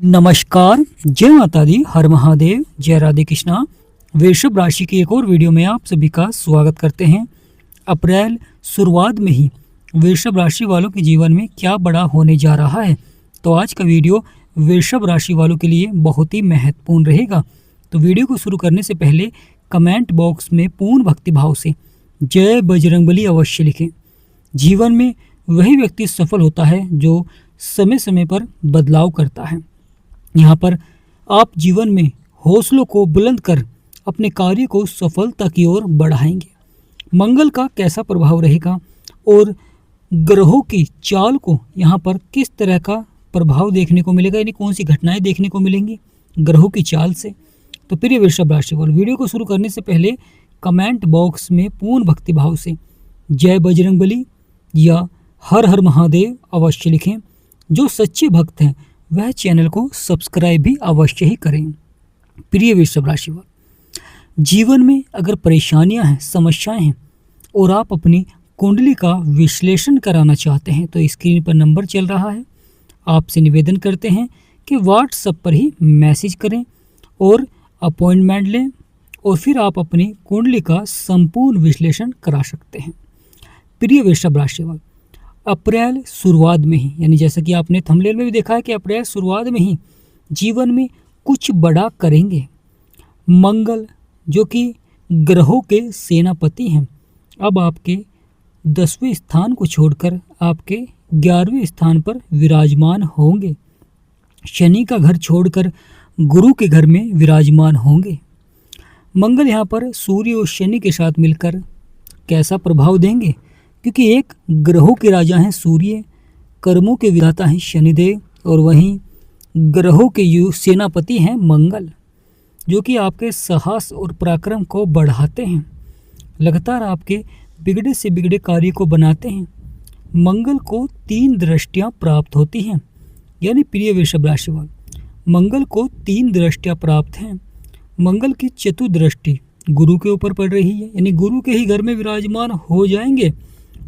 नमस्कार, जय माता दी, हर महादेव, जय राधे कृष्णा। वृषभ राशि की एक और वीडियो में आप सभी का स्वागत करते हैं। अप्रैल शुरुआत में ही वृषभ राशि वालों के जीवन में क्या बड़ा होने जा रहा है, तो आज का वीडियो वृषभ राशि वालों के लिए बहुत ही महत्वपूर्ण रहेगा। तो वीडियो को शुरू करने से पहले कमेंट बॉक्स में पूर्ण भक्तिभाव से जय बजरंगबली अवश्य लिखें। जीवन में वही व्यक्ति सफल होता है जो समय समय पर बदलाव करता है। यहाँ पर आप जीवन में हौसलों को बुलंद कर अपने कार्य को सफलता की ओर बढ़ाएंगे। मंगल का कैसा प्रभाव रहेगा और ग्रहों की चाल को यहाँ पर किस तरह का प्रभाव देखने को मिलेगा, यानी कौन सी घटनाएं देखने को मिलेंगी ग्रहों की चाल से। तो प्रिय वृषभ राशि वालों, वीडियो को शुरू करने से पहले कमेंट बॉक्स में पूर्ण भक्तिभाव से जय बजरंगबली या हर हर महादेव अवश्य लिखें। जो सच्चे भक्त हैं वह चैनल को सब्सक्राइब भी अवश्य ही करें। प्रिय वृषभ राशि वालों, जीवन में अगर परेशानियां हैं, समस्याएं हैं और आप अपनी कुंडली का विश्लेषण कराना चाहते हैं तो स्क्रीन पर नंबर चल रहा है। आपसे निवेदन करते हैं कि व्हाट्सएप पर ही मैसेज करें और अपॉइंटमेंट लें और फिर आप अपनी कुंडली का संपूर्ण विश्लेषण करा सकते हैं। प्रिय वृषभ राशि वालों, अप्रैल शुरुआत में ही, यानी जैसा कि आपने थंबनेल में भी देखा है कि अप्रैल शुरुआत में ही जीवन में कुछ बड़ा करेंगे। मंगल जो कि ग्रहों के सेनापति हैं, अब आपके 10वें स्थान को छोड़कर आपके 11वें स्थान पर विराजमान होंगे। शनि का घर छोड़कर गुरु के घर में विराजमान होंगे। मंगल यहाँ पर सूर्य और शनि के साथ मिलकर कैसा प्रभाव देंगे, क्योंकि एक ग्रहों के राजा हैं सूर्य, कर्मों के विधाता हैं शनिदेव, और वहीं ग्रहों के सेनापति हैं मंगल, जो कि आपके साहस और पराक्रम को बढ़ाते हैं, लगातार आपके बिगड़े से बिगड़े कार्य को बनाते हैं। मंगल को 3 दृष्टियां प्राप्त होती हैं, यानी प्रिय वृषभ राशि वालों, मंगल को 3 दृष्टियां प्राप्त हैं। मंगल की चतुर्दृष्टि गुरु के ऊपर पड़ रही है, यानी गुरु के ही घर में विराजमान हो जाएंगे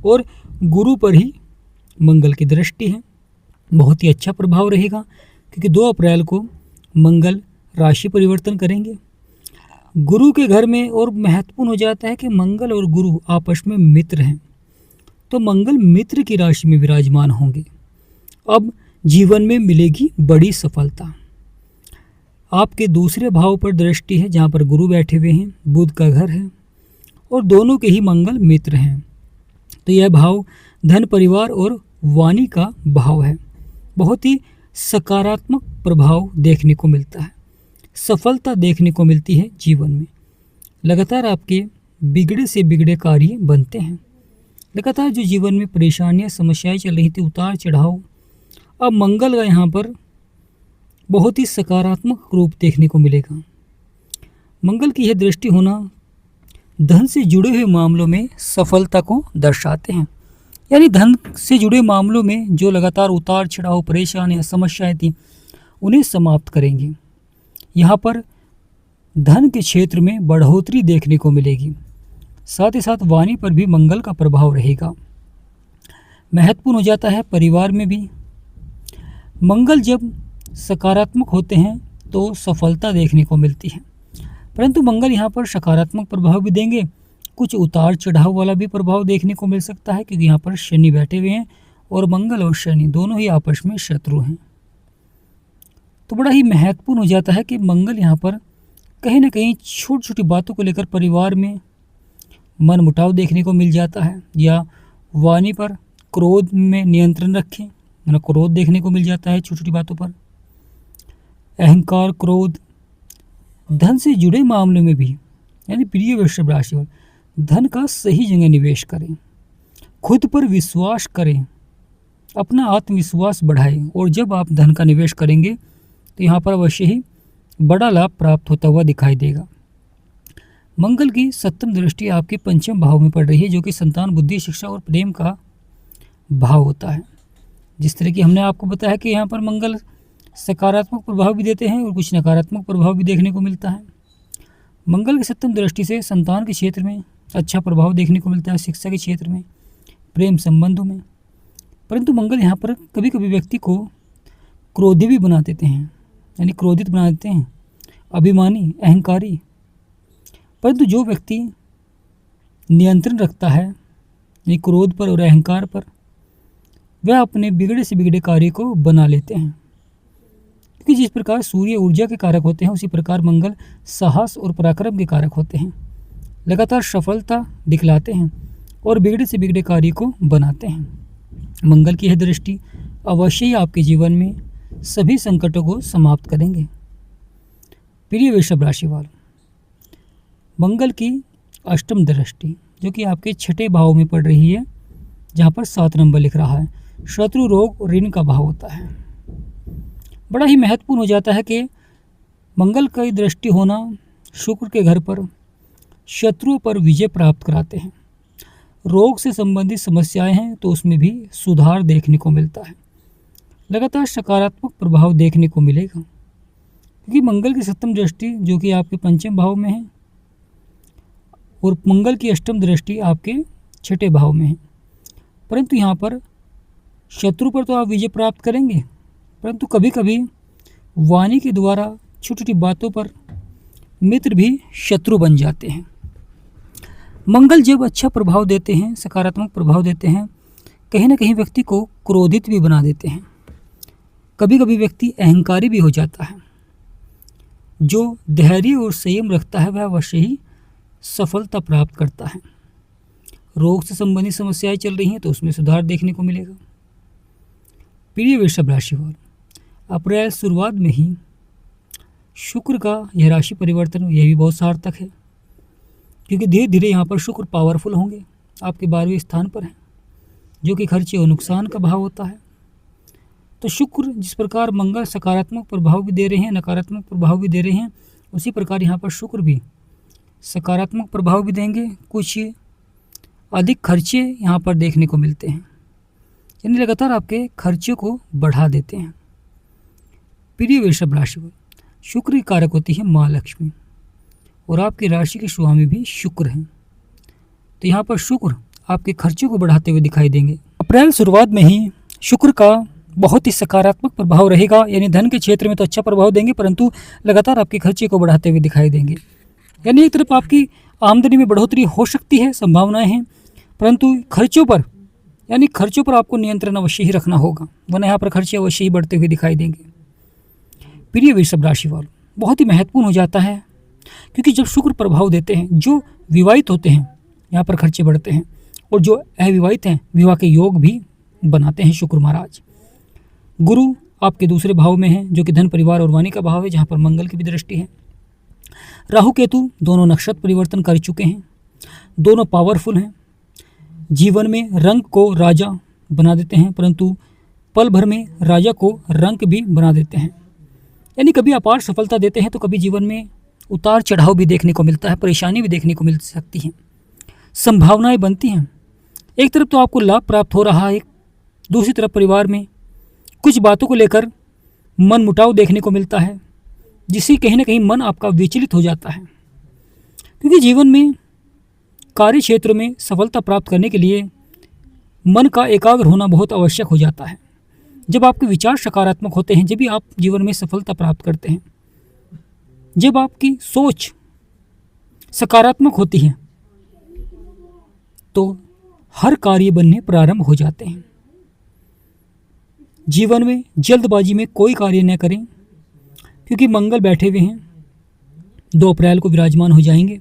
और गुरु पर ही मंगल की दृष्टि है। बहुत ही अच्छा प्रभाव रहेगा, क्योंकि 2 अप्रैल को मंगल राशि परिवर्तन करेंगे गुरु के घर में। और महत्वपूर्ण हो जाता है कि मंगल और गुरु आपस में मित्र हैं, तो मंगल मित्र की राशि में विराजमान होंगे। अब जीवन में मिलेगी बड़ी सफलता। आपके 2 भाव पर दृष्टि है, जहाँ पर गुरु बैठे हुए हैं, बुध का घर है और दोनों के ही मंगल मित्र हैं। तो यह भाव धन, परिवार और वाणी का भाव है। बहुत ही सकारात्मक प्रभाव देखने को मिलता है, सफलता देखने को मिलती है जीवन में। लगातार आपके बिगड़े से बिगड़े कार्य बनते हैं। लगातार जो जीवन में परेशानियां, समस्याएं चल रही थी, उतार चढ़ाव, अब मंगल का यहाँ पर बहुत ही सकारात्मक रूप देखने को मिलेगा। मंगल की यह दृष्टि होना धन से जुड़े हुए मामलों में सफलता को दर्शाते हैं, यानी धन से जुड़े मामलों में जो लगातार उतार चढ़ाव, परेशानियां, समस्याएं थी, उन्हें समाप्त करेंगे। यहाँ पर धन के क्षेत्र में बढ़ोतरी देखने को मिलेगी। साथ ही साथ वाणी पर भी मंगल का प्रभाव रहेगा। महत्वपूर्ण हो जाता है परिवार में भी। मंगल जब सकारात्मक होते हैं तो सफलता देखने को मिलती है, परंतु मंगल यहाँ पर सकारात्मक प्रभाव भी देंगे, कुछ उतार चढ़ाव वाला भी प्रभाव देखने को मिल सकता है, क्योंकि यहाँ पर शनि बैठे हुए हैं और मंगल और शनि दोनों ही आपस में शत्रु हैं। तो बड़ा ही महत्वपूर्ण हो जाता है कि मंगल यहाँ पर कहीं ना कहीं छोटी छोटी बातों को लेकर परिवार में मन मुटाव देखने को मिल जाता है, या वाणी पर क्रोध में नियंत्रण रखें, मतलब क्रोध देखने को मिल जाता है छोटी छोटी बातों पर। अहंकार, क्रोध, धन से जुड़े मामलों में भी, यानी प्रिय वृषभ राशि वाले, धन का सही जगह निवेश करें, खुद पर विश्वास करें, अपना आत्मविश्वास बढ़ाएं, और जब आप धन का निवेश करेंगे तो यहाँ पर अवश्य ही बड़ा लाभ प्राप्त होता हुआ दिखाई देगा। मंगल की 7वीं दृष्टि आपके 5वें भाव में पड़ रही है, जो कि संतान, बुद्धि, शिक्षा और प्रेम का भाव होता है। जिस तरह की हमने आपको बताया कि यहाँ पर मंगल सकारात्मक प्रभाव भी देते हैं और कुछ नकारात्मक प्रभाव भी देखने को मिलता है। मंगल की 7वीं दृष्टि से संतान के क्षेत्र में अच्छा प्रभाव देखने को मिलता है, शिक्षा के क्षेत्र में, प्रेम संबंधों में। परंतु मंगल यहाँ पर कभी कभी व्यक्ति को क्रोधी भी बना देते हैं, यानी क्रोधित बना देते हैं, अभिमानी, अहंकारी। परंतु जो व्यक्ति नियंत्रण रखता है यानी क्रोध पर और अहंकार पर, वह अपने बिगड़े से बिगड़े कार्य को बना लेते हैं। क्योंकि जिस प्रकार सूर्य ऊर्जा के कारक होते हैं, उसी प्रकार मंगल साहस और पराक्रम के कारक होते हैं। लगातार सफलता दिखलाते हैं और बिगड़े से बिगड़े कार्य को बनाते हैं। मंगल की यह दृष्टि अवश्य ही आपके जीवन में सभी संकटों को समाप्त करेंगे। प्रिय वृषभ राशि वालों, मंगल की अष्टम दृष्टि जो कि आपके छठे भाव में पड़ रही है, जहाँ पर 7 नंबर लिख रहा है, शत्रु, रोग और ऋण का भाव होता है। बड़ा ही महत्वपूर्ण हो जाता है कि मंगल की दृष्टि होना शुक्र के घर पर शत्रुओं पर विजय प्राप्त कराते हैं। रोग से संबंधित समस्याएं हैं तो उसमें भी सुधार देखने को मिलता है। लगातार सकारात्मक प्रभाव देखने को मिलेगा, क्योंकि मंगल की 7वीं दृष्टि जो कि आपके 5वें भाव में है और मंगल की 8वीं दृष्टि आपके 6ठे भाव में है। परंतु यहाँ पर शत्रु पर तो आप विजय प्राप्त करेंगे, परंतु कभी कभी वाणी के द्वारा छोटी छोटी बातों पर मित्र भी शत्रु बन जाते हैं। मंगल जब अच्छा प्रभाव देते हैं, सकारात्मक प्रभाव देते हैं, कहीं ना कहीं व्यक्ति को क्रोधित भी बना देते हैं। कभी कभी व्यक्ति अहंकारी भी हो जाता है। जो धैर्य और संयम रखता है वह अवश्य ही सफलता प्राप्त करता है। रोग से संबंधित समस्याएं चल रही हैं तो उसमें सुधार देखने को मिलेगा। प्रिय वृषभ राशि वालों, अप्रैल शुरुआत में ही शुक्र का यह राशि परिवर्तन यह भी बहुत सार्थक है, क्योंकि धीरे धीरे यहाँ पर शुक्र पावरफुल होंगे। आपके 12वें स्थान पर है, जो कि खर्चे और नुकसान का भाव होता है। तो शुक्र जिस प्रकार मंगल सकारात्मक प्रभाव भी दे रहे हैं, नकारात्मक प्रभाव भी दे रहे हैं, उसी प्रकार यहाँ पर शुक्र भी सकारात्मक प्रभाव भी देंगे। कुछ अधिक खर्चे यहाँ पर देखने को मिलते हैं, यानी लगातार आपके खर्चे को बढ़ा देते हैं। प्रिय वृषभ राशि को शुक्र की कारक होती है माँ लक्ष्मी, और आपकी राशि के स्वामी भी शुक्र हैं। तो यहाँ पर शुक्र आपके खर्चों को बढ़ाते हुए दिखाई देंगे। अप्रैल शुरुआत में ही शुक्र का बहुत ही सकारात्मक प्रभाव रहेगा, यानी धन के क्षेत्र में तो अच्छा प्रभाव देंगे, परंतु लगातार आपके खर्चे को बढ़ाते हुए दिखाई देंगे। यानी एक तरफ आपकी आमदनी में बढ़ोतरी हो सकती है, संभावनाएं हैं, परंतु खर्चों पर आपको नियंत्रण अवश्य ही रखना होगा, वरना यहाँ पर खर्चे अवश्य ही बढ़ते हुए दिखाई देंगे। प्रिय वृषभ राशि वालों, बहुत ही महत्वपूर्ण हो जाता है, क्योंकि जब शुक्र प्रभाव देते हैं, जो विवाहित होते हैं यहाँ पर खर्चे बढ़ते हैं, और जो अविवाहित हैं विवाह के योग भी बनाते हैं शुक्र महाराज। गुरु आपके 2 भाव में हैं, जो कि धन, परिवार और वाणी का भाव है, जहाँ पर मंगल की भी दृष्टि है। राहु केतु दोनों नक्षत्र परिवर्तन कर चुके हैं, दोनों पावरफुल हैं। जीवन में रंग को राजा बना देते हैं, परंतु पल भर में राजा को रंक भी बना देते हैं। यानी कभी अपार सफलता देते हैं तो कभी जीवन में उतार चढ़ाव भी देखने को मिलता है, परेशानी भी देखने को मिल सकती है, संभावनाएं बनती हैं। एक तरफ तो आपको लाभ प्राप्त हो रहा है, दूसरी तरफ परिवार में कुछ बातों को लेकर मन मुटाव देखने को मिलता है, जिससे कहीं ना कहीं मन आपका विचलित हो जाता है। क्योंकि जीवन में कार्य क्षेत्र में सफलता प्राप्त करने के लिए मन का एकाग्र होना बहुत आवश्यक हो जाता है। जब आपके विचार सकारात्मक होते हैं, जब भी आप जीवन में सफलता प्राप्त करते हैं, जब आपकी सोच सकारात्मक होती है, तो हर कार्य बनने प्रारंभ हो जाते हैं। जीवन में जल्दबाजी में कोई कार्य न करें, क्योंकि मंगल बैठे हुए हैं, 2 अप्रैल को विराजमान हो जाएंगे।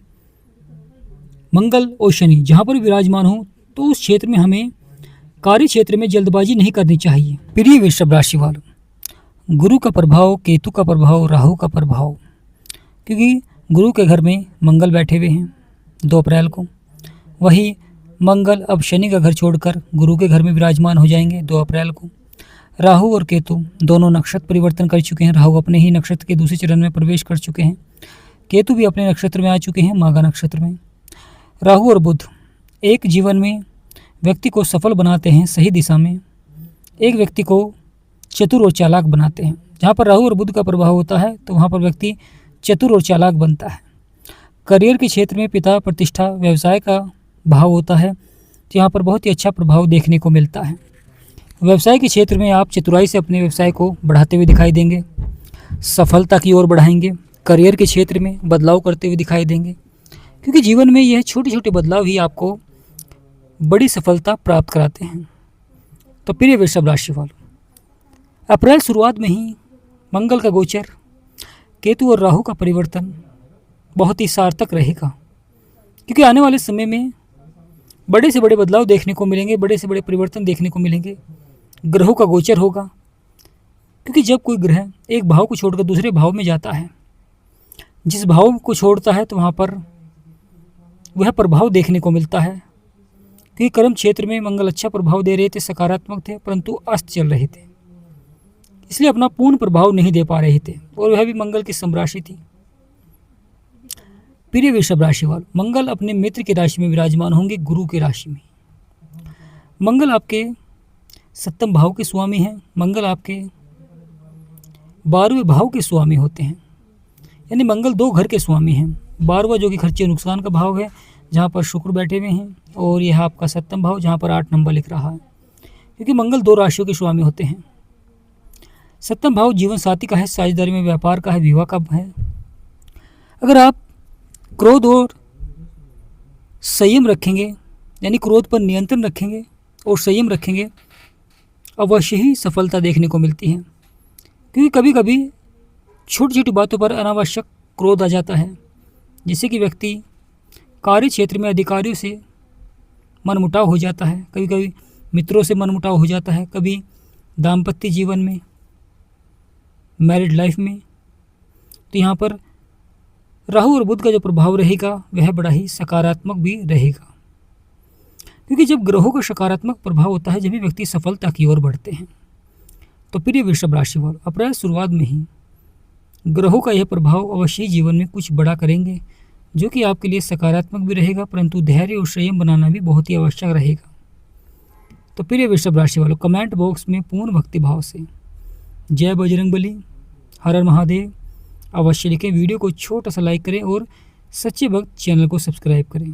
मंगल और शनि जहाँ पर विराजमान हो, तो उस क्षेत्र में हमें कार्य क्षेत्र में जल्दबाजी नहीं करनी चाहिए। प्रिय वृषभ राशि वालों, गुरु का प्रभाव, केतु का प्रभाव, राहु का प्रभाव, क्योंकि गुरु के घर में मंगल बैठे हुए हैं 2 अप्रैल को, वही मंगल अब शनि का घर छोड़कर गुरु के घर में विराजमान हो जाएंगे 2 अप्रैल को। राहु और केतु दोनों नक्षत्र परिवर्तन कर चुके हैं। राहु अपने ही नक्षत्र के दूसरे चरण में प्रवेश कर चुके हैं, केतु भी अपने नक्षत्र में आ चुके हैं, माघा नक्षत्र में। राहु और बुध एक जीवन में व्यक्ति को सफल बनाते हैं सही दिशा में, एक व्यक्ति को चतुर और चालाक बनाते हैं। जहाँ पर राहु और बुध का प्रभाव होता है तो वहाँ पर व्यक्ति चतुर और चालाक बनता है। करियर के क्षेत्र में पिता, प्रतिष्ठा, व्यवसाय का भाव होता है, तो यहाँ पर बहुत ही अच्छा प्रभाव देखने को मिलता है। व्यवसाय के क्षेत्र में आप चतुराई से अपने व्यवसाय को बढ़ाते हुए दिखाई देंगे। सफलता की ओर बढ़ाएंगे, करियर के क्षेत्र में बदलाव करते हुए दिखाई देंगे, क्योंकि जीवन में यह छोटे छोटे बदलाव ही आपको बड़ी सफलता प्राप्त कराते हैं। तो प्रिय वृषभ राशि वालों, अप्रैल शुरुआत में ही मंगल का गोचर, केतु और राहु का परिवर्तन बहुत ही सार्थक रहेगा, क्योंकि आने वाले समय में बड़े से बड़े बदलाव देखने को मिलेंगे, बड़े से बड़े परिवर्तन देखने को मिलेंगे। ग्रहों का गोचर होगा, क्योंकि जब कोई ग्रह एक भाव को छोड़कर दूसरे भाव में जाता है, जिस भाव को छोड़ता है तो वहाँ पर वह प्रभाव देखने को मिलता है। क्योंकि कर्म क्षेत्र में मंगल अच्छा प्रभाव दे रहे थे, सकारात्मक थे, परंतु अस्त चल रहे थे, इसलिए अपना पूर्ण प्रभाव नहीं दे पा रहे थे, और वह भी मंगल की समराशि थी। प्रिय वृषभ राशि वालों, मंगल अपने मित्र की राशि में विराजमान होंगे, गुरु की राशि में। मंगल आपके सप्तम भाव के स्वामी हैं, मंगल आपके 12वें भाव के स्वामी होते हैं, यानी मंगल 2 घर के स्वामी हैं। 12वां जो कि खर्चे नुकसान का भाव है, जहाँ पर शुक्र बैठे हुए हैं, और यह आपका सप्तम भाव जहाँ पर 8 नंबर लिख रहा है, क्योंकि मंगल 2 राशियों के स्वामी होते हैं। सप्तम भाव जीवन साथी का है, साझेदारी में व्यापार का है, विवाह का है। अगर आप क्रोध और संयम रखेंगे, यानी क्रोध पर नियंत्रण रखेंगे और संयम रखेंगे, अवश्य ही सफलता देखने को मिलती है। क्योंकि कभी कभी छोटी छोटी बातों पर अनावश्यक क्रोध आ जाता है, जिससे कि व्यक्ति कार्य क्षेत्र में अधिकारियों से मनमुटाव हो जाता है, कभी कभी मित्रों से मनमुटाव हो जाता है, कभी दाम्पत्य जीवन में, मैरिड लाइफ में। तो यहाँ पर राहु और बुध का जो प्रभाव रहेगा वह बड़ा ही सकारात्मक भी रहेगा, क्योंकि जब ग्रहों का सकारात्मक प्रभाव होता है, जब भी व्यक्ति सफलता की ओर बढ़ते हैं। तो प्रिय वृषभ राशि वालों, अप्रैल शुरुआत में ही ग्रहों का यह प्रभाव अवश्य ही जीवन में कुछ बड़ा करेंगे, जो कि आपके लिए सकारात्मक भी रहेगा, परंतु धैर्य और संयम बनाना भी बहुत ही आवश्यक रहेगा। तो प्रिय वृषभ राशि वालों, कमेंट बॉक्स में पूर्ण भक्ति भाव से जय बजरंगबली, हर हर महादेव अवश्य लिखें। वीडियो को छोटा सा लाइक करें और सच्चे भक्त चैनल को सब्सक्राइब करें।